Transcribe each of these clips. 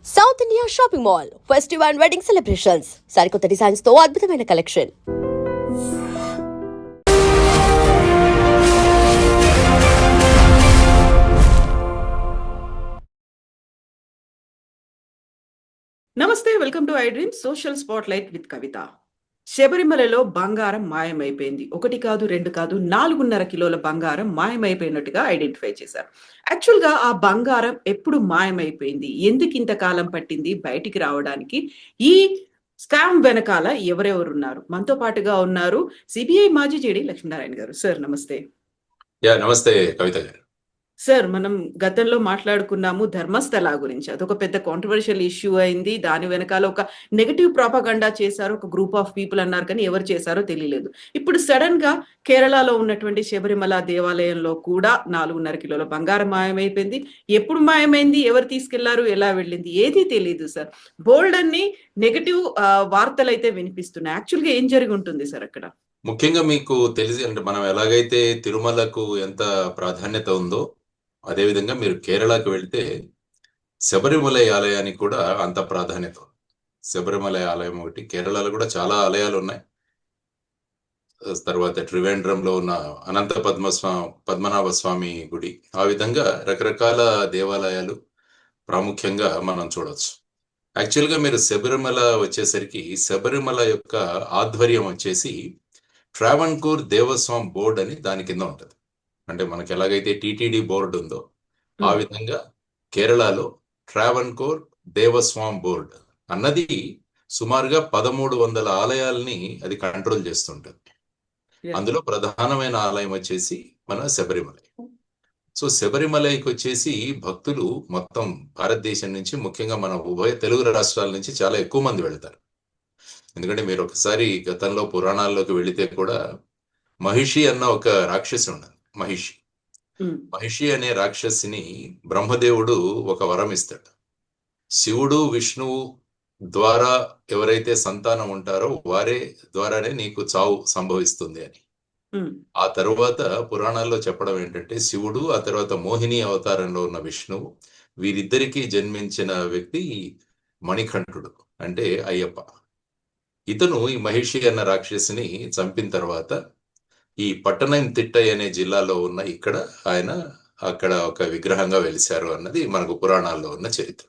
South India shopping mall festive and wedding celebrations సరికొత్త designs తో అద్భుతమైన కలెక్షన్. నమస్తే, welcome to iDream social spotlight with Kavitha. శబరిమలలో బంగారం మాయమైపోయింది. 1 కాదు 2 కాదు 4.5 కిలోల బంగారం మాయమైపోయినట్టుగా ఐడెంటిఫై చేశారు. యాక్చువల్‌గా ఆ బంగారం ఎప్పుడు మాయమైపోయింది? ఎందుకు ఇంతకాలం పట్టింది బయటికి రావడానికి? ఈ స్కామ్ వెనకాల ఎవరెవరున్నారు? మనతో పాటుగా ఉన్నారు సిబిఐ మాజీ జేడీ లక్ష్మీనారాయణ గారు. సార్ నమస్తే. నమస్తే కవిత గారు. సార్, మనం గతంలో మాట్లాడుకున్నాము ధర్మస్థల గురించి. అదొక పెద్ద కాంట్రోవర్షియల్ ఇష్యూ అయింది. దాని వెనకాల ఒక నెగెటివ్ ప్రాపగండా చేశారు. ఒక గ్రూప్ ఆఫ్ పీపుల్ అన్నారు, కానీ ఎవరు చేశారో తెలియలేదు. ఇప్పుడు సడన్‌గా కేరళలో ఉన్నటువంటి శబరిమల దేవాలయంలో కూడా 4.5 కిలోల బంగారం మాయమైపోయింది. ఎప్పుడు మాయమైంది? ఎవరు తీసుకెళ్లారు? ఎలా వెళ్ళింది? ఏదీ తెలీదు సార్. బోల్డన్ని నెగెటివ్ వార్తలైతే వినిపిస్తున్నాయి. యాక్చువల్‌గా ఏం జరిగి ఉంటుంది సార్ అక్కడ? ముఖ్యంగా మీకు తెలిసి అంటే మనం ఎలాగైతే తిరుమలకు ఎంత ప్రాధాన్యత ఉందో అదేవిధంగా మీరు కేరళకు వెళ్తే శబరిమల ఆలయానికి కూడా అంత ప్రాధాన్యత ఉంది. శబరిమల ఆలయం ఒకటి, కేరళలో కూడా చాలా ఆలయాలు ఉన్నాయి. తర్వాత త్రివేంద్రంలో ఉన్న అనంత పద్మనాభ స్వామి గుడి, ఆ విధంగా రకరకాల దేవాలయాలు ప్రాముఖ్యంగా మనం చూడవచ్చు. యాక్చువల్గా మీరు శబరిమల వచ్చేసరికి శబరిమల యొక్క ఆధ్వర్యం వచ్చేసి ట్రావెన్కోర్ దేవస్వామి బోర్డ్ అని దాని కింద ఉంటుంది. అంటే మనకి ఎలాగైతే టీటీడీ బోర్డు ఉందో ఆ విధంగా కేరళలో ట్రావెన్కోర్ దేవస్వామి బోర్డ్ అన్నది సుమారుగా 1300 ఆలయాల్ని అది కంట్రోల్ చేస్తుంటుంది. అందులో ప్రధానమైన ఆలయం వచ్చేసి మన శబరిమల. సో శబరిమలకి వచ్చేసి భక్తులు మొత్తం భారతదేశం నుంచి, ముఖ్యంగా మన ఉభయ తెలుగు రాష్ట్రాల నుంచి చాలా ఎక్కువ మంది వెళ్తారు. ఎందుకంటే మీరు ఒకసారి గతంలో పురాణాల్లోకి వెళితే కూడా మహిషి అన్న ఒక రాక్షసి ఉన్నది. మహిషి అనే రాక్షసిని బ్రహ్మదేవుడు ఒక వరం ఇస్తాడు. శివుడు విష్ణువు ద్వారా ఎవరైతే సంతానం ఉంటారో వారే ద్వారానే నీకు చావు సంభవిస్తుంది అని. ఆ తరువాత పురాణాల్లో చెప్పడం ఏంటంటే శివుడు, ఆ తర్వాత మోహిని అవతారంలో ఉన్న విష్ణువు, వీరిద్దరికీ జన్మించిన వ్యక్తి మణికంఠుడు, అంటే అయ్యప్ప. ఇతను ఈ మహిషి అన్న రాక్షసిని చంపిన తర్వాత ఈ పట్టణం తిట్టై అనే జిల్లాలో ఉన్న ఇక్కడ ఆయన అక్కడ ఒక విగ్రహంగా వెలిశారు అన్నది మనకు పురాణాల్లో ఉన్న చరిత్ర.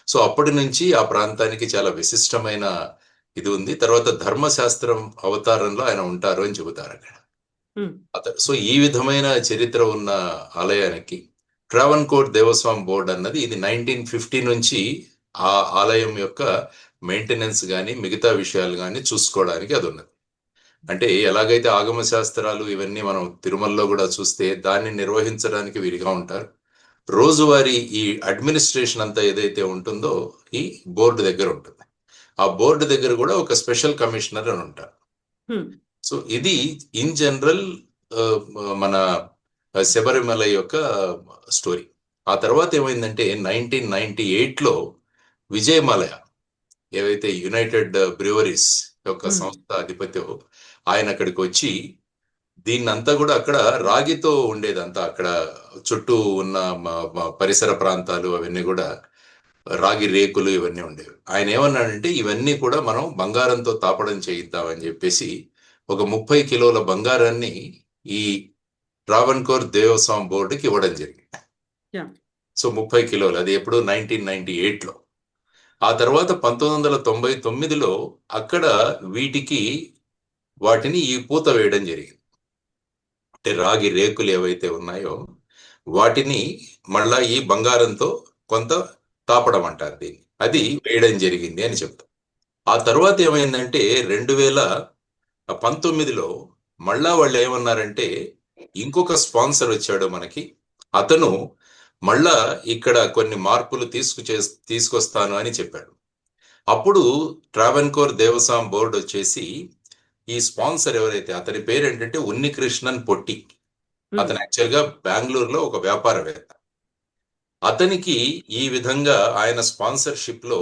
సో అప్పటి నుంచి ఆ ప్రాంతానికి చాలా విశిష్టమైన ఇది ఉంది. తర్వాత ధర్మశాస్త్రం అవతారంలో ఆయన ఉంటారు అని చెబుతారు అక్కడ. సో ఈ విధమైన చరిత్ర ఉన్న ఆలయానికి ట్రావెన్కోర్ దేవస్వామి బోర్డు అన్నది ఇది 1950 నుంచి ఆ ఆలయం యొక్క మెయింటెనెన్స్ కానీ మిగతా విషయాలు కానీ చూసుకోవడానికి అది ఉన్నది. అంటే ఎలాగైతే ఆగమ శాస్త్రాలు ఇవన్నీ మనం తిరుమలలో కూడా చూస్తే దాన్ని నిర్వహించడానికి వీరిగా ఉంటారు. రోజువారీ ఈ అడ్మినిస్ట్రేషన్ అంతా ఏదైతే ఉంటుందో ఈ బోర్డు దగ్గర ఉంటుంది. ఆ బోర్డు దగ్గర కూడా ఒక స్పెషల్ కమిషనర్ అని ఉంటారు. సో ఇది ఇన్ జనరల్ మన శబరిమల యొక్క స్టోరీ. ఆ తర్వాత ఏమైందంటే 1998లో విజయమాలయ ఏవైతే యునైటెడ్ బ్రూవరీస్ యొక్క సంస్థ అధిపతి ఆయన అక్కడికి వచ్చి దీన్నంతా కూడా అక్కడ రాగితో ఉండేదంతా, అక్కడ చుట్టూ ఉన్న పరిసర ప్రాంతాలు అవన్నీ కూడా రాగి రేకులు ఇవన్నీ ఉండేవి. ఆయన ఏమన్నాడంటే ఇవన్నీ కూడా మనం బంగారంతో తాపడం చేయిద్దామని చెప్పేసి ఒక 30 కిలోల బంగారాన్ని ఈ ట్రావెన్కోర్ దేవస్వామి బోర్డుకి ఇవ్వడం జరిగింది. సో 30 కిలోలు, అది ఎప్పుడు 1998లో. ఆ తర్వాత 1999లో అక్కడ వాటిని ఈ పూత వేయడం జరిగింది. అంటే రాగి రేకులు ఏవైతే ఉన్నాయో వాటిని మళ్ళా ఈ బంగారంతో కొంత తాపడం అంటారు దీన్ని, అది వేయడం జరిగింది అని చెప్తాం. ఆ తర్వాత ఏమైందంటే 2019లో మళ్ళా వాళ్ళు ఏమన్నారంటే ఇంకొక స్పాన్సర్ వచ్చాడు మనకి, అతను మళ్ళా ఇక్కడ కొన్ని మార్పులు తీసుకొస్తాను అని చెప్పాడు. అప్పుడు ట్రావెన్కోర్ దేవస్వామి బోర్డు వచ్చేసి ఈ స్పాన్సర్ ఎవరైతే, అతని పేరు ఏంటంటే ఉన్నికృష్ణన్ పొట్టి. అతను యాక్చువల్గా బెంగళూరులో ఒక వ్యాపారవేత్త. అతనికి ఈ విధంగా ఆయన స్పాన్సర్షిప్ లో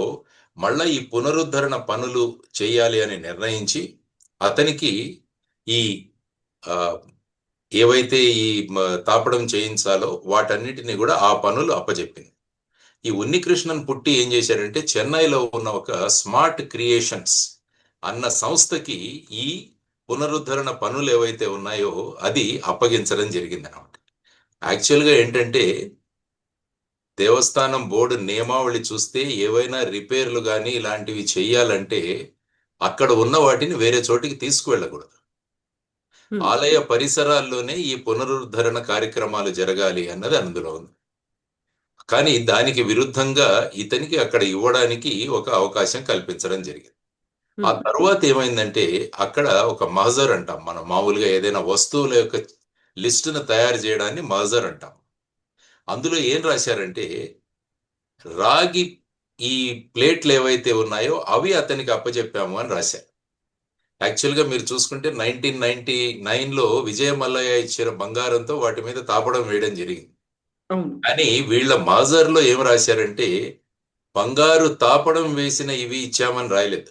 మళ్ళా ఈ పునరుద్ధరణ పనులు చేయాలి అని నిర్ణయించి అతనికి ఈ ఏవైతే ఈ తాపడం చేయించాలో వాటన్నిటిని కూడా ఆ పనులు అప్పచెప్పింది. ఈ ఉన్నికృష్ణన్ పుట్టి ఏం చేశారంటే చెన్నైలో ఉన్న ఒక స్మార్ట్ క్రియేషన్స్ అన్న సంస్థకి ఈ పునరుద్ధరణ పనులు ఏవైతే ఉన్నాయో అది అప్పగించడం జరిగింది అనమాట. యాక్చువల్గా ఏంటంటే దేవస్థానం బోర్డు నియమావళి చూస్తే ఏవైనా రిపేర్లు కానీ ఇలాంటివి చెయ్యాలంటే అక్కడ ఉన్న వాటిని వేరే చోటికి తీసుకువెళ్ళకూడదు. ఆలయ పరిసరాల్లోనే ఈ పునరుద్ధరణ కార్యక్రమాలు జరగాలి అన్నది అందులో ఉంది. కానీ దానికి విరుద్ధంగా ఇతనికి అక్కడ ఇవ్వడానికి ఒక అవకాశం కల్పించడం జరిగింది. ఆ తర్వాత ఏమైందంటే అక్కడ ఒక మహజర్ అంటాం, మనం మామూలుగా ఏదైనా వస్తువుల యొక్క లిస్టును తయారు చేయడాన్ని మహజర్ అంటాం. అందులో ఏం రాశారంటే రాగి ఈ ప్లేట్లు ఏవైతే ఉన్నాయో అవి అతనికి అప్పచెప్పాము అని రాశారు. యాక్చువల్గా మీరు చూసుకుంటే 1999లో విజయ మల్లయ్య ఇచ్చిన బంగారంతో వాటి మీద తాపడం వేయడం జరిగింది. కానీ వీళ్ళ మాజర్లో ఏం రాశారంటే బంగారు తాపడం వేసిన ఇవి ఇచ్చామని రాయలేదు.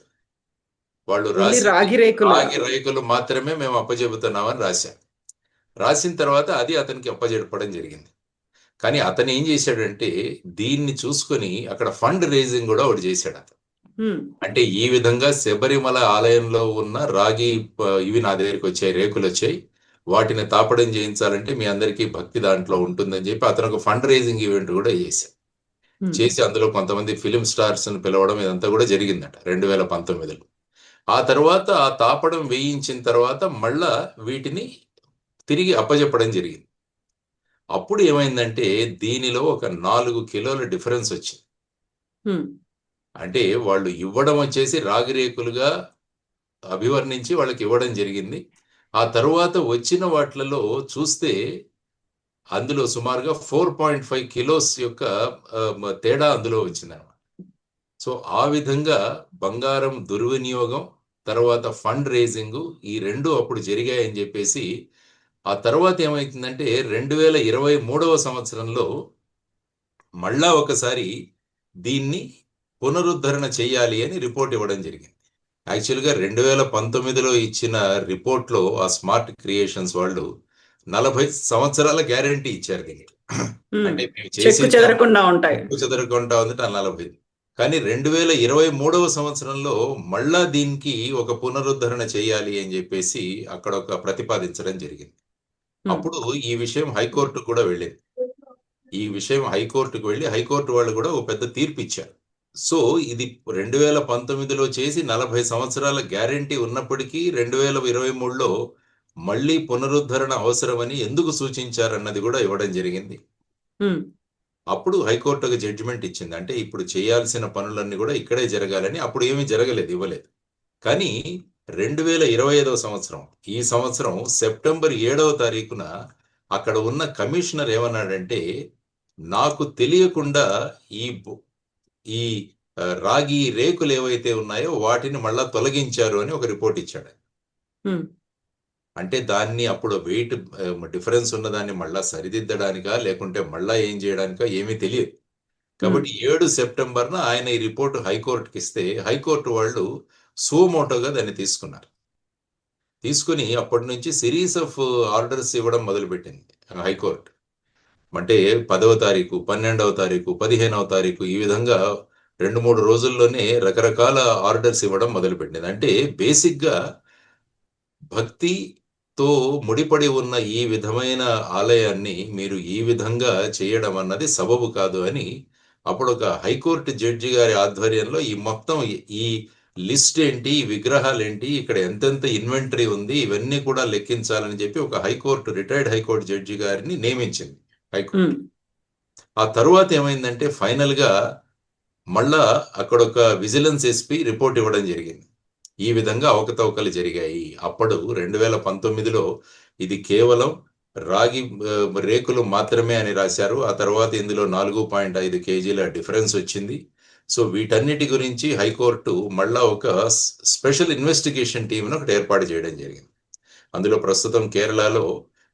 వాళ్ళు రాగి రేకులు మాత్రమే మేము అప్పచెబుతున్నామని రాశారు. రాసిన తర్వాత అది అతనికి అప్పచెప్పడం జరిగింది. కానీ అతను ఏం చేశాడంటే దీన్ని చూసుకొని అక్కడ ఫండ్ రేజింగ్ కూడా ఒకటి చేశాడు అతను. అంటే ఈ విధంగా శబరిమల ఆలయంలో ఉన్న రాగి ఇవి నా దగ్గరికి వచ్చాయి, రేకులు వచ్చాయి, వాటిని తాపడం చేయించాలంటే మీ అందరికీ భక్తి దాంట్లో ఉంటుందని చెప్పి అతను ఒక ఫండ్ రేజింగ్ ఈవెంట్ కూడా చేశాడు. చేసి అందులో కొంతమంది ఫిలిం స్టార్స్ ని పిలవడం ఇదంతా కూడా జరిగిందట 2019లో. ఆ తర్వాత ఆ తాపడం వేయించిన తర్వాత మళ్ళా వీటిని తిరిగి అప్పచెప్పడం జరిగింది. అప్పుడు ఏమైందంటే దీనిలో ఒక 4 కిలోల డిఫరెన్స్ వచ్చింది. అంటే వాళ్ళు ఇవ్వడం వచ్చేసి రాగిరేకులుగా అభివర్ణించి వాళ్ళకి ఇవ్వడం జరిగింది. ఆ తరువాత వచ్చిన వాటిలలో చూస్తే అందులో సుమారుగా 4.5 కిలోస్ యొక్క తేడా అందులో వచ్చిందన్నమాట. సో ఆ విధంగా బంగారం దుర్వినియోగం, తర్వాత ఫండ్ రేజింగ్ ఈ రెండు అప్పుడు జరిగాయని చెప్పేసి ఆ తర్వాత ఏమైతుందంటే 2023వ సంవత్సరంలో మళ్ళా ఒకసారి దీన్ని పునరుద్ధరణ చేయాలి అని రిపోర్ట్ ఇవ్వడం జరిగింది. యాక్చువల్గా 2019లో ఇచ్చిన రిపోర్ట్లో ఆ స్మార్ట్ క్రియేషన్స్ వాళ్ళు 40 సంవత్సరాల గ్యారంటీ ఇచ్చారు దీనికి. అంటే చెదరకుండా ఉందట 40. కానీ 2023వ సంవత్సరంలో మళ్ళా దీనికి ఒక పునరుద్ధరణ చేయాలి అని చెప్పేసి అక్కడ ఒక ప్రతిపాదించడం జరిగింది. అప్పుడు ఈ విషయం హైకోర్టు కూడా వెళ్ళింది. ఈ విషయం హైకోర్టుకు వెళ్ళి హైకోర్టు వాళ్ళు కూడా ఒక పెద్ద తీర్పు ఇచ్చారు. సో ఇది 2019లో చేసి 40 సంవత్సరాల గ్యారంటీ ఉన్నప్పటికీ 2023లో మళ్ళీ పునరుద్ధరణ అవసరమని ఎందుకు సూచించారన్నది కూడా ఇవ్వడం జరిగింది. అప్పుడు హైకోర్టు ఒక జడ్జిమెంట్ ఇచ్చింది. అంటే ఇప్పుడు చేయాల్సిన పనులన్నీ కూడా ఇక్కడే జరగాలని. అప్పుడు ఏమీ జరగలేదు, ఇవ్వలేదు. కానీ 2025వ సంవత్సరం, ఈ సంవత్సరం సెప్టెంబర్ 7వ తారీఖున అక్కడ ఉన్న కమిషనర్ ఏమన్నాడంటే నాకు తెలియకుండా ఈ రాగి రేకులు ఏవైతే ఉన్నాయో వాటిని మళ్ళా తొలగించారు అని ఒక రిపోర్ట్ ఇచ్చాడు. అంటే దాన్ని అప్పుడు వెయిట్ డిఫరెన్స్ ఉన్న దాన్ని మళ్ళా సరిదిద్దడానికా లేకుంటే మళ్ళా ఏం చేయడానికా ఏమీ తెలియదు. కాబట్టి 7 సెప్టెంబర్న ఆయన ఈ రిపోర్టు హైకోర్టుకి ఇస్తే హైకోర్టు వాళ్ళు సుమోటోగా దాన్ని తీసుకున్నారు. తీసుకుని అప్పటి నుంచి సిరీస్ ఆఫ్ ఆర్డర్స్ ఇవ్వడం మొదలుపెట్టింది హైకోర్టు. అంటే 10వ తారీఖు, 12వ తారీఖు, 15వ తారీఖు ఈ విధంగా 2-3 రోజుల్లోనే రకరకాల ఆర్డర్స్ ఇవ్వడం మొదలుపెట్టింది. అంటే బేసిక్గా భక్తితో ముడిపడి ఉన్న ఈ విధమైన ఆలయాన్ని మీరు ఈ విధంగా చేయడం అన్నది సబబు కాదు అని అప్పుడు ఒక హైకోర్టు జడ్జి గారి ఆధ్వర్యంలో ఈ మొత్తం ఈ లిస్ట్ ఏంటి, విగ్రహాలు ఏంటి, ఇక్కడ ఎంతెంత ఇన్వెంటరీ ఉంది, ఇవన్నీ కూడా లెక్కించాలని చెప్పి ఒక హైకోర్టు రిటైర్డ్ హైకోర్టు జడ్జి గారిని నియమించింది హైకోర్టు. ఆ తరువాత ఏమైందంటే ఫైనల్ గా మళ్ళా అక్కడ ఒక విజిలెన్స్ ఎస్పీ రిపోర్ట్ ఇవ్వడం జరిగింది. ఈ విధంగా అవకతవకలు జరిగాయి. అప్పుడు 2019లో ఇది కేవలం రాగి రేకులు మాత్రమే అని రాశారు. ఆ తర్వాత ఇందులో 4.5 కేజీల డిఫరెన్స్ వచ్చింది. సో వీటన్నిటి గురించి హైకోర్టు మళ్ళా ఒక స్పెషల్ ఇన్వెస్టిగేషన్ టీంను ఒకటి ఏర్పాటు చేయడం జరిగింది. అందులో ప్రస్తుతం కేరళలో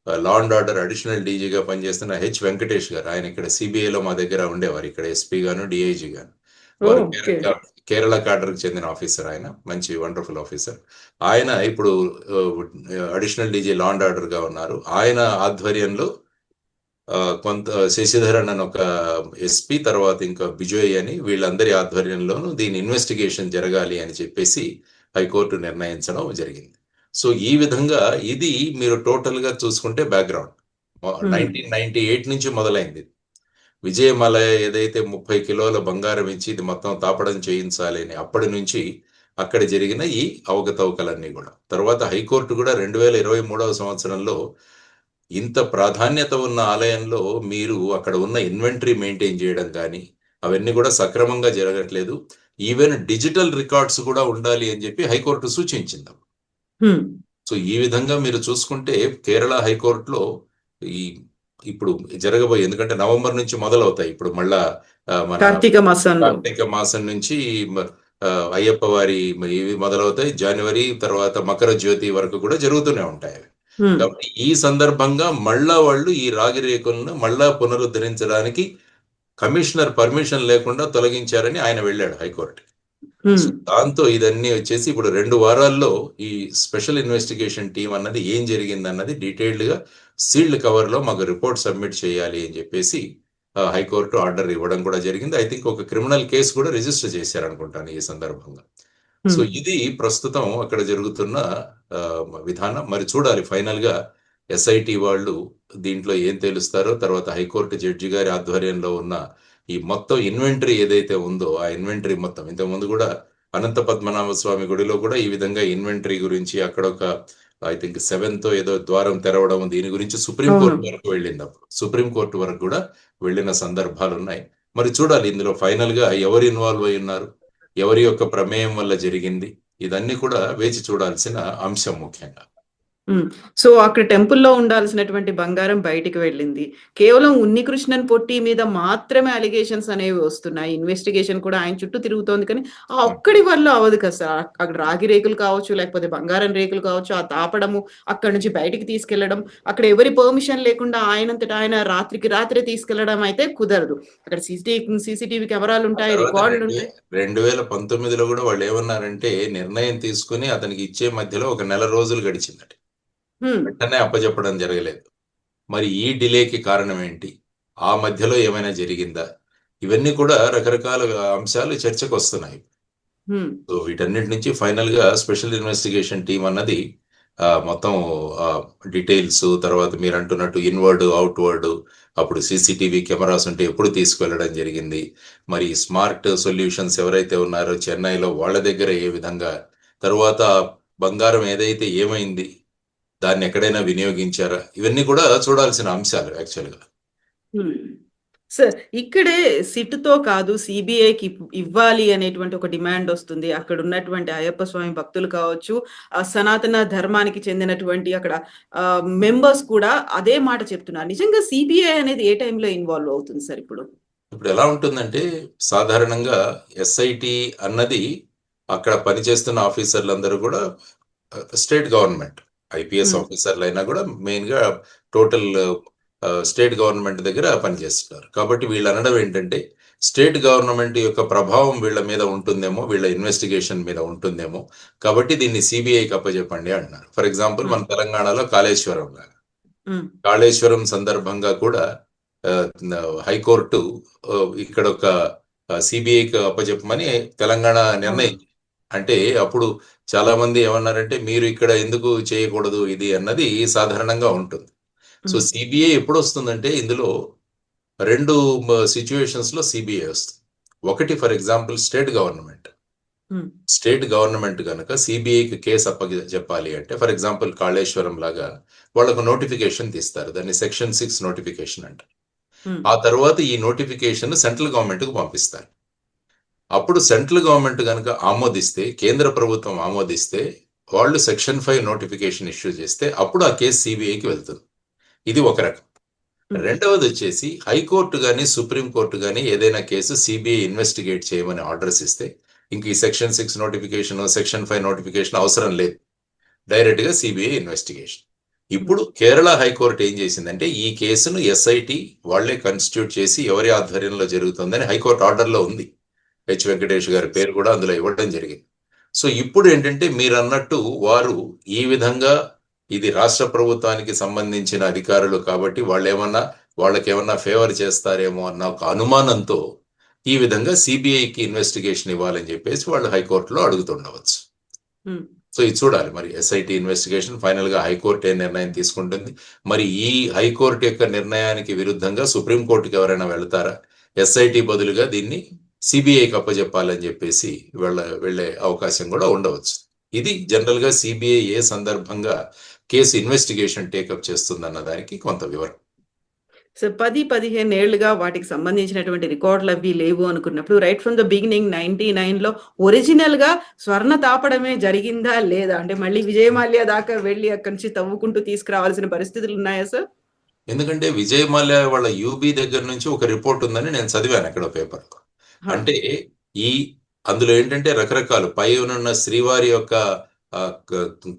లా అండ్ ఆర్డర్ అడిషనల్ డీజీగా పనిచేస్తున్న హెచ్ వెంకటేష్ గారు, ఆయన ఇక్కడ సిబిఐలో మా దగ్గర ఉండేవారు, ఇక్కడ ఎస్పీ గాను డిఐజీ గాను. వారు కేరళ క్యాడర్కి చెందిన ఆఫీసర్, ఆయన మంచి వండర్ఫుల్ ఆఫీసర్. ఆయన ఇప్పుడు additional DG law and order గా ఉన్నారు. ఆయన ఆధ్వర్యంలో కొంత శశిధరన్ అని ఒక ఎస్పీ, తర్వాత ఇంకా బిజోయ్ అని, వీళ్ళందరి ఆధ్వర్యంలోనూ దీని ఇన్వెస్టిగేషన్ జరగాలి అని చెప్పేసి హైకోర్టు నిర్ణయించడం జరిగింది. సో ఈ విధంగా ఇది మీరు టోటల్గా చూసుకుంటే బ్యాక్గ్రౌండ్ 1998 నుంచి మొదలైంది. విజయమల ఏదైతే 30 కిలోల బంగారం ఇచ్చి ఇది మొత్తం తాపడం చేయించాలి అని అప్పటి నుంచి అక్కడ జరిగిన ఈ అవకతవకలన్నీ కూడా తర్వాత హైకోర్టు కూడా 2023వ సంవత్సరంలో ఇంత ప్రాధాన్యత ఉన్న ఆలయంలో మీరు అక్కడ ఉన్న ఇన్వెంటరీ మెయింటైన్ చేయడం కానీ అవన్నీ కూడా సక్రమంగా జరగట్లేదు, ఈవెన్ డిజిటల్ రికార్డ్స్ కూడా ఉండాలి అని చెప్పి హైకోర్టు సూచించింది. సో ఈ విధంగా మీరు చూసుకుంటే కేరళ హైకోర్టులో ఈ ఇప్పుడు జరగబోయే, ఎందుకంటే నవంబర్ నుంచి మొదలవుతాయి ఇప్పుడు మళ్ళా మన కార్తీక మాసం నుంచి అయ్యప్ప వారి ఇవి మొదలవుతాయి, జనవరి తర్వాత మకర జ్యోతి వరకు కూడా జరుగుతూనే ఉంటాయి. కాబట్టి ఈ సందర్భంగా మళ్ళా వాళ్ళు ఈ రాగి రేకులను మళ్ళా పునరుద్ధరించడానికి కమిషనర్ పర్మిషన్ లేకుండా తొలగించారని ఆయన వెళ్ళాడు హైకోర్టు. దాంతో ఇదన్నీ వచ్చేసి ఇప్పుడు 2 వారాల్లో ఈ స్పెషల్ ఇన్వెస్టిగేషన్ టీం అన్నది ఏం జరిగింది అన్నది డీటెయిల్డ్ గా సీల్డ్ కవర్ లో మాకు రిపోర్ట్ సబ్మిట్ చేయాలి అని చెప్పేసి హైకోర్టు ఆర్డర్ ఇవ్వడం కూడా జరిగింది. ఐ థింక్ ఒక క్రిమినల్ కేసు కూడా రిజిస్టర్ చేశారనుకుంటాను ఈ సందర్భంగా. సో ఇది ప్రస్తుతం అక్కడ జరుగుతున్న విధానం. మరి చూడాలి ఫైనల్ గా ఎస్ఐటి వాళ్ళు దీంట్లో ఏం తేలుస్తారో, తర్వాత హైకోర్టు జడ్జి గారి ఆధ్వర్యంలో ఉన్న ఈ మొత్తం ఇన్వెంటరీ ఏదైతే ఉందో ఆ ఇన్వెంటరీ మొత్తం, ఇంతకుముందు కూడా అనంత పద్మనాభ స్వామి గుడిలో కూడా ఈ విధంగా ఇన్వెంటరీ గురించి అక్కడ ఒక ఐ థింక్ 7th ఏదో ద్వారం తెరవడం, దీని గురించి సుప్రీంకోర్టు వరకు వెళ్ళింది. అప్పుడు సుప్రీంకోర్టు వరకు కూడా వెళ్ళిన సందర్భాలు ఉన్నాయి. మరి చూడాలి ఇందులో ఫైనల్ గా ఎవరు ఇన్వాల్వ్ అయి ఉన్నారు, ఎవరి యొక్క ప్రమేయం వల్ల జరిగింది, ఇదన్నీ కూడా వేచి చూడాల్సిన అంశం ముఖ్యంగా. సో అక్కడ టెంపుల్లో ఉండాల్సినటువంటి బంగారం బయటికి వెళ్ళింది. కేవలం ఉన్నికృష్ణన్ పొట్టి మీద మాత్రమే అలిగేషన్స్ అనేవి వస్తున్నాయి. ఇన్వెస్టిగేషన్ కూడా ఆయన చుట్టూ తిరుగుతోంది. కానీ ఆ ఒక్కడి వల్ల అవ్వదు కదా సార్. అక్కడ రాగి రేకులు కావచ్చు, లేకపోతే బంగారం రేకులు కావచ్చు, ఆ తాపడము, అక్కడ నుంచి బయటికి తీసుకెళ్లడం, అక్కడ ఎవరి పర్మిషన్ లేకుండా ఆయనంతటా ఆయన రాత్రికి రాత్రే తీసుకెళ్లడం అయితే కుదరదు. అక్కడ సీసీటీవీ కెమెరాలు ఉంటాయి, రికార్డులు ఉంటాయి. 2019లో కూడా వాళ్ళు ఏమన్నారంటే నిర్ణయం తీసుకుని అతనికి ఇచ్చే మధ్యలో ఒక నెల రోజులు గడిచిందట. వెంటనే అప్పచెప్పడం జరగలేదు. మరి ఈ డిలేకి కారణం ఏంటి, ఆ మధ్యలో ఏమైనా జరిగిందా, ఇవన్నీ కూడా రకరకాల అంశాలు చర్చకు వస్తున్నాయి. సో వీటన్నిటి నుంచి ఫైనల్ గా స్పెషల్ ఇన్వెస్టిగేషన్ టీం అన్నది మొత్తం డీటెయిల్స్, తర్వాత మీరు అంటున్నట్టు ఇన్వర్డ్ అవుట్వర్డ్, అప్పుడు సీసీటీవీ కెమెరాస్ ఉంటే ఎప్పుడు తీసుకువెళ్ళడం జరిగింది, మరి స్మార్ట్ సొల్యూషన్స్ ఎవరైతే ఉన్నారో చెన్నైలో వాళ్ళ దగ్గర ఏ విధంగా, తర్వాత బంగారం ఏదైతే ఏమైంది దాన్ని ఎక్కడైనా వినియోగించారా, ఇవన్నీ కూడా చూడాల్సిన అంశాలు యాక్చువల్గా. సార్ ఇక్కడే సిట్తో కాదు సిబిఐకి ఇవ్వాలి అనేటువంటి ఒక డిమాండ్ వస్తుంది. అక్కడ ఉన్నటువంటి అయ్యప్ప స్వామి భక్తులు కావచ్చు, సనాతన ధర్మానికి చెందినటువంటి అక్కడ మెంబర్స్ కూడా అదే మాట చెప్తున్నారు. నిజంగా సిబిఐ అనేది ఏ టైంలో ఇన్వాల్వ్ అవుతుంది సార్? ఇప్పుడు ఎలా ఉంటుందంటే సాధారణంగా ఎస్ఐటి అన్నది అక్కడ పనిచేస్తున్న ఆఫీసర్లందరూ కూడా స్టేట్ గవర్నమెంట్ ఐపీఎస్ ఆఫీసర్లు అయినా కూడా మెయిన్ గా టోటల్ స్టేట్ గవర్నమెంట్ దగ్గర పనిచేస్తున్నారు. కాబట్టి వీళ్ళు అనడం ఏంటంటే స్టేట్ గవర్నమెంట్ యొక్క ప్రభావం వీళ్ళ మీద ఉంటుందేమో, వీళ్ళ ఇన్వెస్టిగేషన్ మీద ఉంటుందేమో, కాబట్టి దీన్ని సిబిఐకి అప్పచెప్పండి అంటున్నారు. ఫర్ ఎగ్జాంపుల్ మన తెలంగాణలో కాళేశ్వరం లాగా, కాళేశ్వరం సందర్భంగా కూడా హైకోర్టు ఇక్కడ ఒక సిబిఐకి అప్పచెప్పమని తెలంగాణ నిర్ణయం. అంటే అప్పుడు చాలా మంది ఏమన్నారంటే మీరు ఇక్కడ ఎందుకు చేయకూడదు ఇది అన్నది సాధారణంగా ఉంటుంది. సో సిబిఐ ఎప్పుడు వస్తుందంటే ఇందులో 2 సిచ్యువేషన్స్ లో సిబిఐ వస్తుంది. ఒకటి ఫర్ ఎగ్జాంపుల్ స్టేట్ గవర్నమెంట్ కనుక సిబిఐకి కేసు చెప్పాలి అంటే, ఫర్ ఎగ్జాంపుల్ కాళేశ్వరం లాగా వాళ్ళకు నోటిఫికేషన్ తీస్తారు, దాన్ని సెక్షన్ 6 నోటిఫికేషన్ అంటారు. ఆ తర్వాత ఈ నోటిఫికేషన్ సెంట్రల్ గవర్నమెంట్ కు పంపిస్తారు. అప్పుడు సెంట్రల్ గవర్నమెంట్ కనుక ఆమోదిస్తే, కేంద్ర ప్రభుత్వం ఆమోదిస్తే, వాళ్ళు సెక్షన్ 5 నోటిఫికేషన్ ఇష్యూ చేస్తే అప్పుడు ఆ కేసు సిబిఐకి వెళ్తుంది. ఇది ఒక రకం. రెండవది వచ్చేసి హైకోర్టు కానీ సుప్రీంకోర్టు కానీ ఏదైనా కేసు సిబిఐ ఇన్వెస్టిగేట్ చేయమని ఆర్డర్స్ ఇస్తే ఇంక ఈ సెక్షన్ 6 నోటిఫికేషన్, సెక్షన్ 5 నోటిఫికేషన్ అవసరం లేదు, డైరెక్ట్ గా సిబిఐ ఇన్వెస్టిగేషన్. ఇప్పుడు కేరళ హైకోర్టు ఏం చేసిందంటే ఈ కేసును ఎస్ఐటి వాళ్లే కన్స్టిట్యూట్ చేసి ఎవరి ఆధ్వర్యంలో జరుగుతుందని హైకోర్టు ఆర్డర్లో ఉంది. హెచ్ వెంకటేష్ గారి పేరు కూడా అందులో ఇవ్వడం జరిగింది. సో ఇప్పుడు ఏంటంటే మీరు అన్నట్టు వారు ఈ విధంగా ఇది రాష్ట్ర ప్రభుత్వానికి సంబంధించిన అధికారులు కాబట్టి వాళ్ళు ఏమన్నా వాళ్ళకేమన్నా ఫేవర్ చేస్తారేమో అన్న ఒక అనుమానంతో ఈ విధంగా సిబిఐకి ఇన్వెస్టిగేషన్ ఇవ్వాలని చెప్పేసి వాళ్ళు హైకోర్టులో అడుగుతుండవచ్చు. ఉమ్. సో ఇది చూడాలి మరి ఎస్ఐటి ఇన్వెస్టిగేషన్ ఫైనల్ గా హైకోర్టు ఏ నిర్ణయం తీసుకుంటుంది. మరి ఈ హైకోర్టు యొక్క నిర్ణయానికి విరుద్ధంగా సుప్రీంకోర్టుకి ఎవరైనా వెళ్తారా, ఎస్ఐటి బదులుగా దీన్ని సిబిఐకి అప్పచెప్పాలని చెప్పేసి వెళ్ళే అవకాశం కూడా ఉండవచ్చు. ఇది జనరల్ గా సిబిఐ ఏ సందర్భంగా కేసు ఇన్వెస్టిగేషన్ టేకప్ చేస్తుందన్న దానికి కొంత వివరం. సో 10-15 ఏళ్లుగా వాటికి సంబంధించినటువంటి రికార్డులు అవి లేవు అనుకున్నప్పుడు రైట్ ఫ్రమ్ ద బిగినింగ్ 99లో ఒరిజినల్ గా స్వర్ణ తాపడమే జరిగిందా లేదా, అంటే మళ్ళీ విజయమాల్యా దాకా వెళ్ళి అక్కడి నుంచి తవ్వుకుంటూ తీసుకురావాల్సిన పరిస్థితులు ఉన్నాయా సార్? ఎందుకంటే విజయ్ మాల్యా వాళ్ళ యూబీ దగ్గర నుంచి ఒక రిపోర్ట్ ఉందని నేను చదివాను ఎక్కడ పేపర్లో. అంటే ఈ అందులో ఏంటంటే రకరకాలు పై ఉన్న శ్రీవారి యొక్క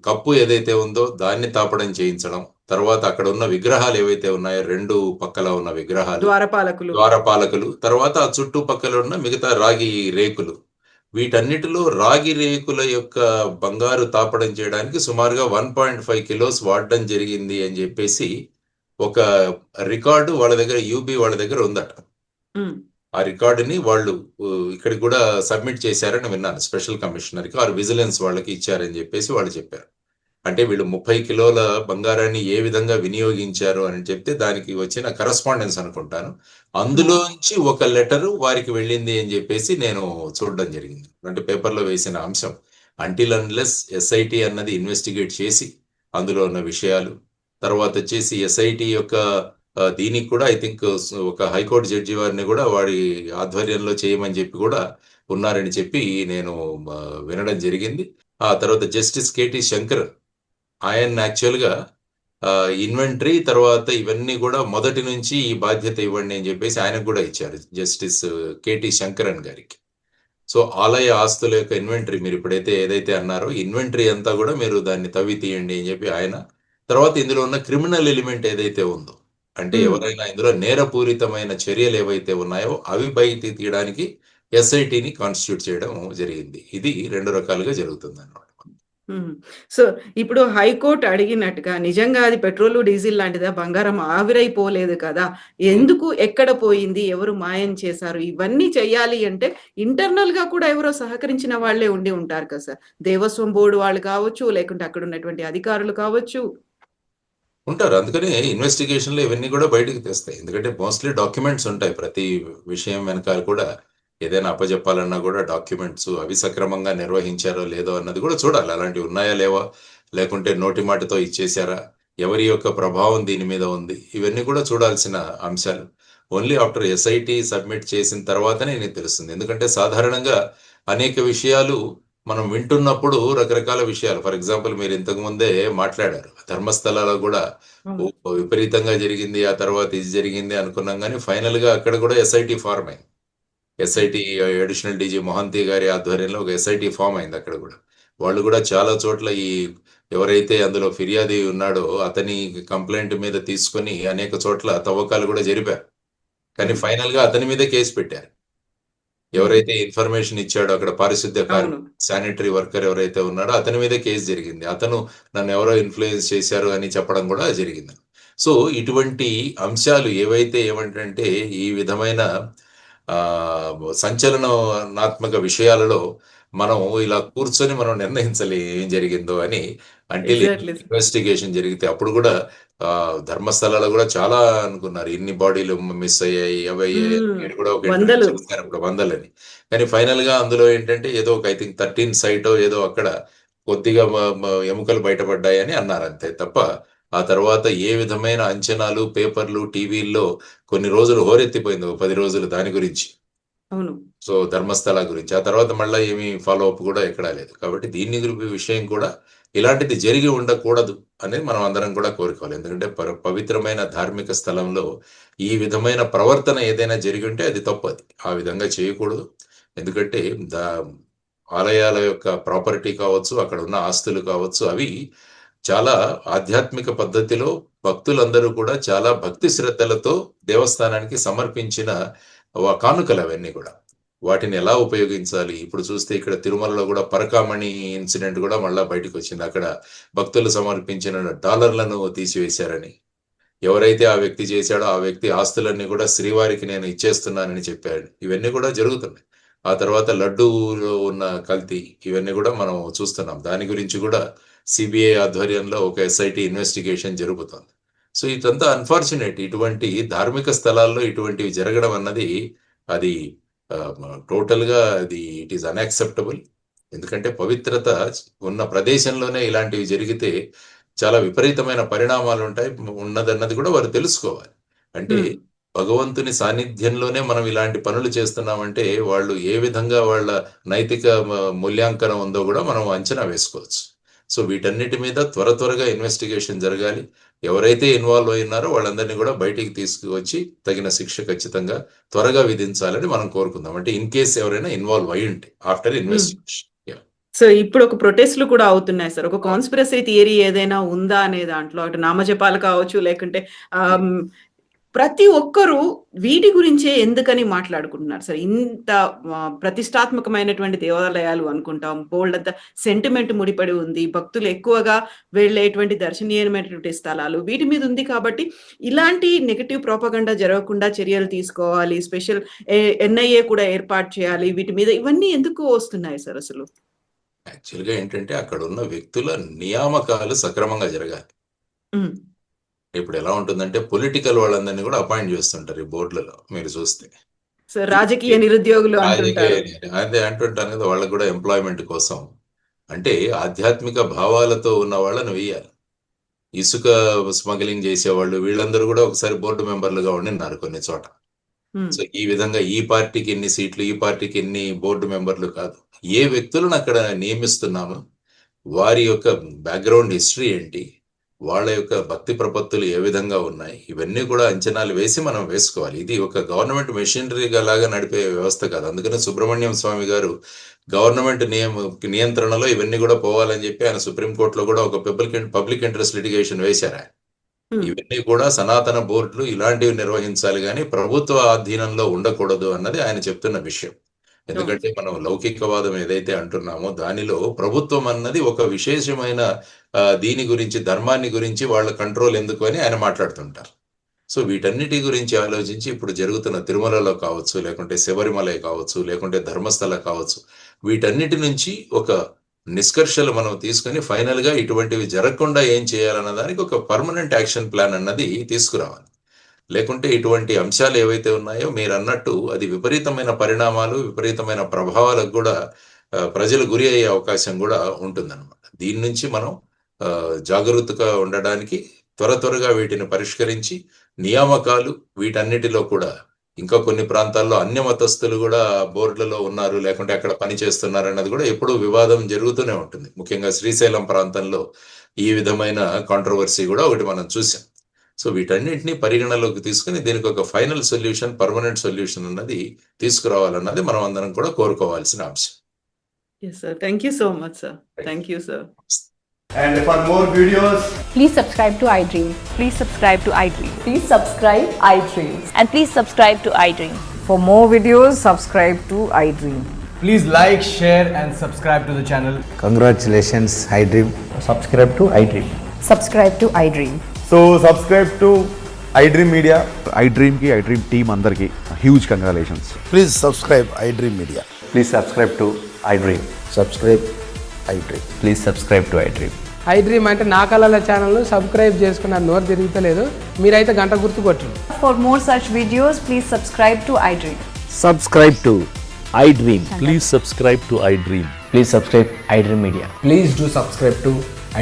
కప్పు ఏదైతే ఉందో దాన్ని తాపడం చేయించడం, తర్వాత అక్కడ ఉన్న విగ్రహాలు ఏవైతే ఉన్నాయో 2 పక్కల ఉన్న విగ్రహాలు, ద్వారపాలకులు, తర్వాత ఆ చుట్టుపక్కల ఉన్న మిగతా రాగి రేకులు, వీటన్నిటిలో రాగి రేకుల యొక్క బంగారు తాపడం చేయడానికి సుమారుగా 1.5 కిలోస్ వాడడం జరిగింది అని చెప్పేసి ఒక రికార్డు వాళ్ళ దగ్గర యూబీ వాళ్ళ దగ్గర ఉందట. ఆ రికార్డుని వాళ్ళు ఇక్కడికి కూడా సబ్మిట్ చేశారని విన్నాను. స్పెషల్ కమిషనర్కి ఆర్ విజిలెన్స్ వాళ్ళకి ఇచ్చారని చెప్పేసి వాళ్ళు చెప్పారు. అంటే వీళ్ళు 30 కిలోల బంగారాన్ని ఏ విధంగా వినియోగించారు అని చెప్తే దానికి వచ్చిన కరస్పాండెన్స్ అనుకుంటాను, అందులోంచి ఒక లెటరు వారికి వెళ్ళింది అని చెప్పేసి నేను చూడడం జరిగింది. అంటే పేపర్లో వేసిన అంశం. అంటిల్ అన్లెస్ ఎస్ఐటి అన్నది ఇన్వెస్టిగేట్ చేసి అందులో ఉన్న విషయాలు, తర్వాత వచ్చేసి ఎస్ఐటి యొక్క దీనికి కూడా ఐ థింక్ ఒక హైకోర్టు జడ్జి వారిని కూడా వాడి ఆధ్వర్యంలో చేయమని చెప్పి కూడా ఉన్నారని చెప్పి నేను వినడం జరిగింది. ఆ తర్వాత జస్టిస్ కేటీ శంకర్ ఆయన యాక్చువల్గా ఇన్వెంటరీ తర్వాత ఇవన్నీ కూడా మొదటి నుంచి ఈ బాధ్యత ఇవ్వండి అని చెప్పేసి ఆయనకు కూడా ఇచ్చారు జస్టిస్ కేటీ శంకరన్ గారికి. సో ఆలయ ఆస్తుల యొక్క ఇన్వెంటరీ మీరు ఇప్పుడైతే ఏదైతే అన్నారో ఇన్వెంటరీ అంతా కూడా మీరు దాన్ని తవ్వి తీయండి అని చెప్పి ఆయన, తర్వాత ఇందులో ఉన్న క్రిమినల్ ఎలిమెంట్ ఏదైతే ఉందో, అంటే ఎవరైనా ఇందులో నేరపూరితమైన చర్యలు ఏవైతే ఉన్నాయో అవి బయటికి తీయడానికి ఎస్ఐటిని కాన్స్టిట్యూట్ చేయడం జరిగింది. ఇది 2 రకాలుగా జరుగుతుంది అన్నమాట. సో ఇప్పుడు హైకోర్టు అడిగినట్టుగా నిజంగా అది పెట్రోల్ డీజిల్ లాంటిదా, బంగారం ఆవిరైపోలేదు కదా, ఎందుకు ఎక్కడ పోయింది, ఎవరు మాయం చేశారు, ఇవన్నీ చెయ్యాలి అంటే ఇంటర్నల్ గా కూడా ఎవరో సహకరించిన వాళ్ళే ఉండి ఉంటారు కదా సార్. దేవస్వం బోర్డు వాళ్ళు కావచ్చు, లేకుంటే అక్కడ ఉన్నటువంటి అధికారులు కావచ్చు, ఉంటారు. అందుకని ఇన్వెస్టిగేషన్లో ఇవన్నీ కూడా బయటకు తెస్తాయి. ఎందుకంటే మోస్ట్లీ డాక్యుమెంట్స్ ఉంటాయి ప్రతి విషయం వెనకాల కూడా. ఏదైనా అప్పచెప్పాలన్నా కూడా డాక్యుమెంట్స్ అవి సక్రమంగా నిర్వహించారో లేదో అన్నది కూడా చూడాలి. అలాంటివి ఉన్నాయా లేవా, లేకుంటే నోటి మాటతో ఇచ్చేశారా, ఎవరి యొక్క ప్రభావం దీని మీద ఉంది, ఇవన్నీ కూడా చూడాల్సిన అంశాలు. ఓన్లీ ఆఫ్టర్ ఎస్ఐటి సబ్మిట్ చేసిన తర్వాతనే నీకు తెలుస్తుంది. ఎందుకంటే సాధారణంగా అనేక విషయాలు మనం వింటున్నప్పుడు రకరకాల విషయాలు, ఫర్ ఎగ్జాంపుల్ మీరు ఇంతకు ముందే మాట్లాడారు ధర్మస్థలాలో కూడా విపరీతంగా జరిగింది, ఆ తర్వాత ఇది జరిగింది అనుకున్నాం, కానీ ఫైనల్ గా అక్కడ కూడా ఎస్ఐటి ఫార్మ్ అయింది. ఎస్ఐటి అడిషనల్ డీజీ మొహంతి గారి ఆధ్వర్యంలో ఒక ఎస్ఐటి ఫామ్ అయింది. అక్కడ కూడా వాళ్ళు కూడా చాలా చోట్ల ఈ ఎవరైతే అందులో ఫిర్యాది ఉన్నాడో అతని కంప్లైంట్ మీద తీసుకొని అనేక చోట్ల తవ్వకాలు కూడా జరిపారు. కానీ ఫైనల్ గా అతని మీదే కేసు పెట్టారు. ఎవరైతే ఇన్ఫర్మేషన్ ఇచ్చాడో అక్కడ పారిశుద్ధ్య శానిటరీ వర్కర్ ఎవరైతే ఉన్నాడో అతని మీదే కేసు జరిగింది. అతను నన్ను ఎవరో ఇన్ఫ్లుయెన్స్ చేశారు అని చెప్పడం కూడా జరిగింది. సో ఇటువంటి అంశాలు ఏవైతే ఏమంటే ఈ విధమైన సంచలనాత్మక విషయాలలో మనం ఇలా కూర్చొని మనం నిర్ణయించాలి ఏం జరిగిందో అని. అంటే ఇన్వెస్టిగేషన్ జరిగితే అప్పుడు కూడా ధర్మస్థలాలు కూడా చాలా అనుకున్నారు, ఇన్ని బాడీలు మిస్ అయ్యాయి, అవయ్యాయి కూడా ఒక అప్పుడు వందలని. కానీ ఫైనల్ గా అందులో ఏంటంటే ఏదో ఒక ఐ థింక్ 13 సైట్ ఏదో అక్కడ కొద్దిగా ఎముకలు బయటపడ్డాయి అని అన్నారు, అంతే తప్ప ఆ తర్వాత ఏ విధమైన అంచనాలు పేపర్లు టీవీల్లో కొన్ని రోజులు హోరెత్తిపోయింది, 10 రోజులు దాని గురించి. సో ధర్మస్థల గురించి ఆ తర్వాత మళ్ళీ ఏమి ఫాలో అప్ కూడా ఎక్కడా లేదు. కాబట్టి దీని విషయం కూడా ఇలాంటిది జరిగి ఉండకూడదు అనేది మనం అందరం కూడా కోరుకోవాలి. ఎందుకంటే పవిత్రమైన ధార్మిక స్థలంలో ఈ విధమైన ప్రవర్తన ఏదైనా జరిగి ఉంటే అది తప్పు, అది ఆ విధంగా చేయకూడదు. ఎందుకంటే ఆలయాల యొక్క ప్రాపర్టీ కావచ్చు, అక్కడ ఉన్న ఆస్తులు కావచ్చు, అవి చాలా ఆధ్యాత్మిక పద్ధతిలో భక్తులందరూ కూడా చాలా భక్తి శ్రద్ధలతో దేవస్థానానికి సమర్పించిన కానుకలు అవన్నీ కూడా. వాటిని ఎలా ఉపయోగించాలి, ఇప్పుడు చూస్తే ఇక్కడ తిరుమలలో కూడా పరకామణి ఇన్సిడెంట్ కూడా మళ్ళా బయటకు వచ్చింది. అక్కడ భక్తులు సమర్పించిన డాలర్లను తీసివేశారని, ఎవరైతే ఆ వ్యక్తి చేశాడో ఆ వ్యక్తి ఆస్తులన్నీ కూడా శ్రీవారికి నేను ఇచ్చేస్తున్నానని చెప్పాడు. ఇవన్నీ కూడా జరుగుతున్నాయి. ఆ తర్వాత లడ్డూలో ఉన్న కల్తీ ఇవన్నీ కూడా మనం చూస్తున్నాం. దాని గురించి కూడా సిబిఐ ఆధ్వర్యంలో ఒక ఎస్ఐటి ఇన్వెస్టిగేషన్ జరుగుతుంది. సో ఇదంతా అన్ఫార్చునేట్. ఇటువంటి ధార్మిక స్థలాల్లో ఇటువంటివి జరగడం అన్నది అది టోటల్గా అది ఇట్ ఈస్ అన్యాక్సెప్టబుల్. ఎందుకంటే పవిత్రత ఉన్న ప్రదేశంలోనే ఇలాంటివి జరిగితే చాలా విపరీతమైన పరిణామాలు ఉంటాయి ఉన్నదన్నది కూడా వారు తెలుసుకోవాలి. అంటే భగవంతుని సాన్నిధ్యంలోనే మనం ఇలాంటి పనులు చేస్తున్నామంటే వాళ్ళు ఏ విధంగా వాళ్ళ నైతిక మూల్యాంకనం ఉందో కూడా మనం అంచనా వేసుకోవచ్చు. సో వీటన్నిటి మీద త్వరగా ఇన్వెస్టిగేషన్ జరగాలి. ఎవరైతే ఇన్వాల్వ్ అయినారో వాళ్ళందరినీ కూడా బయటికి తీసుకువచ్చి తగిన శిక్ష ఖచ్చితంగా త్వరగా విధించాలని మనం కోరుకుందాం. అంటే ఇన్ కేస్ ఎవరైనా ఇన్వాల్వ్ అయి ఉంటే ఆఫ్టర్ ఇన్వెస్టిగేషన్. సో ఇప్పుడు ఒక ప్రొటెస్ట్లు కూడా అవుతున్నాయి సార్. ఒక కాన్స్పిరసీ థియరీ ఏదైనా ఉందా అనే దాంట్లో అటు నామజపాలు కావచ్చు, లేకుంటే ప్రతి ఒక్కరూ వీటి గురించే ఎందుకని మాట్లాడుకుంటున్నారు సార్. ఇంత ప్రతిష్టాత్మకమైనటువంటి దేవాలయాలు అనుకుంటాం, బోల్డ్ అంత సెంటిమెంట్ ముడిపడి ఉంది, భక్తులు ఎక్కువగా వెళ్ళేటువంటి దర్శనీయమైనటువంటి స్థలాలు వీటి మీద ఉంది. కాబట్టి ఇలాంటి నెగటివ్ ప్రోపగండా జరగకుండా చర్యలు తీసుకోవాలి, స్పెషల్ ఎన్ఐఏ కూడా ఏర్పాటు చేయాలి. వీటి మీద ఇవన్నీ ఎందుకు వస్తున్నాయి సార్ అసలు? యాక్చువల్గా ఏంటంటే అక్కడ ఉన్న వ్యక్తుల నియామకాలు సక్రమంగా జరగాలి. ఇప్పుడు ఎలా ఉంటుందంటే పొలిటికల్ వాళ్ళందరినీ కూడా అపాయింట్ చేస్తుంటారు ఈ బోర్డులలో మీరు చూస్తే. రాజకీయ నిరుద్యోగులు అదే అంటుంటాను కదా, వాళ్ళకు కూడా ఎంప్లాయ్మెంట్ కోసం. అంటే ఆధ్యాత్మిక భావాలతో ఉన్న వాళ్ళని వేయాలి. ఇసుక స్మగ్లింగ్ చేసేవాళ్ళు వీళ్ళందరూ కూడా ఒకసారి బోర్డు మెంబర్లుగా ఉండినారు కొన్ని చోట. సో ఈ విధంగా ఈ పార్టీకి ఎన్ని సీట్లు, ఈ పార్టీకి ఎన్ని బోర్డు మెంబర్లు కాదు, ఏ వ్యక్తులను అక్కడ నియమిస్తున్నాము, వారి యొక్క బ్యాక్గ్రౌండ్ హిస్టరీ ఏంటి, వాళ్ళ యొక్క భక్తి ప్రపత్తులు ఏ విధంగా ఉన్నాయి, ఇవన్నీ కూడా అంచనాలు వేసి మనం వేసుకోవాలి. ఇది ఒక గవర్నమెంట్ మెషినరీ లాగా నడిపే వ్యవస్థ కాదు. అందుకనే సుబ్రహ్మణ్యం స్వామి గారు గవర్నమెంట్ నియంత్రణలో ఇవన్నీ కూడా పోవాలని చెప్పి ఆయన సుప్రీంకోర్టులో కూడా ఒక పబ్లిక్ ఇంట్రెస్ట్ లిటిగేషన్ వేశారు. ఇవన్నీ కూడా సనాతన బోర్డులు ఇలాంటివి నిర్వహించాలి కానీ ప్రభుత్వ ఆధీనంలో ఉండకూడదు అన్నది ఆయన చెప్తున్న విషయం. ఎందుకంటే మనం లౌకికవాదం ఏదైతే అంటున్నామో దానిలో ప్రభుత్వం అన్నది ఒక విశేషమైన దీని గురించి, ధర్మాన్ని గురించి వాళ్ళ కంట్రోల్ ఎందుకు అని ఆయన మాట్లాడుతుంటారు. సో వీటన్నిటి గురించి ఆలోచించి ఇప్పుడు జరుగుతున్న తిరుమలలో కావచ్చు, లేకుంటే శబరిమల కావచ్చు, లేకుంటే ధర్మస్థల కావచ్చు, వీటన్నిటి నుంచి ఒక నిష్కర్షలు మనం తీసుకుని ఫైనల్ గా ఇటువంటివి జరగకుండా ఏం చేయాలన్న దానికి ఒక పర్మనెంట్ యాక్షన్ ప్లాన్ అన్నది తీసుకురావాలి. లేకుంటే ఇటువంటి అంశాలు ఏవైతే ఉన్నాయో మీరు అన్నట్టు అది విపరీతమైన పరిణామాలు, విపరీతమైన ప్రభావాలకు కూడా ప్రజలు గురి అయ్యే అవకాశం కూడా ఉంటుందన్నమాట. దీని నుంచి మనం జాగరూకతగా ఉండడానికి త్వరగా వీటిని పరిష్కరించి నియామకాలు వీటన్నిటిలో కూడా ఇంకా కొన్ని ప్రాంతాల్లో అన్య మతస్థులు కూడా బోర్డులలో ఉన్నారు, లేకుంటే అక్కడ పని చేస్తున్నారు అన్నది కూడా ఎప్పుడూ వివాదం జరుగుతూనే ఉంటుంది. ముఖ్యంగా శ్రీశైలం ప్రాంతంలో ఈ విధమైన కాంట్రవర్సీ కూడా ఒకటి మనం చూసాం. సో వీటన్నింటినీ పరిగణలోకి తీసుకుని దీనికి ఒక ఫైనల్ సొల్యూషన్, పర్మనెంట్ సొల్యూషన్ అన్నది తీసుకురావాలన్నది మనం అందరం కూడా కోరుకోవాల్సిన అంశం. Yes sir, thank you so much sir. Thank you sir. And for more videos, please subscribe to iDream. Please subscribe to iDream. Please subscribe iDream. And please subscribe to iDream. For more videos, subscribe to iDream. please like, share and subscribe to the channel. Congratulations, iDream. Subscribe to iDream. Subscribe to iDream. So subscribe to iDream Media. iDream ki iDream team andarki huge congratulations. Please subscribe iDream Media. Please subscribe to iDream. Subscribe iDream. Please subscribe to iDream. iDream అంటే నా కళల channel subscribe చేసుకున్న నోరు తిరుగుతలేదు, మీరైతే గంట గుర్తు కొట్టండి. For more such videos, please subscribe to iDream. Subscribe to iDream. Please subscribe to iDream. Please subscribe iDream Media. Please do subscribe to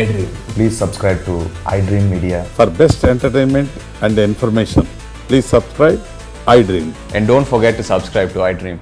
iDream. Please subscribe to iDream Media. For best entertainment and information, please subscribe iDream. And don't forget to subscribe to iDream.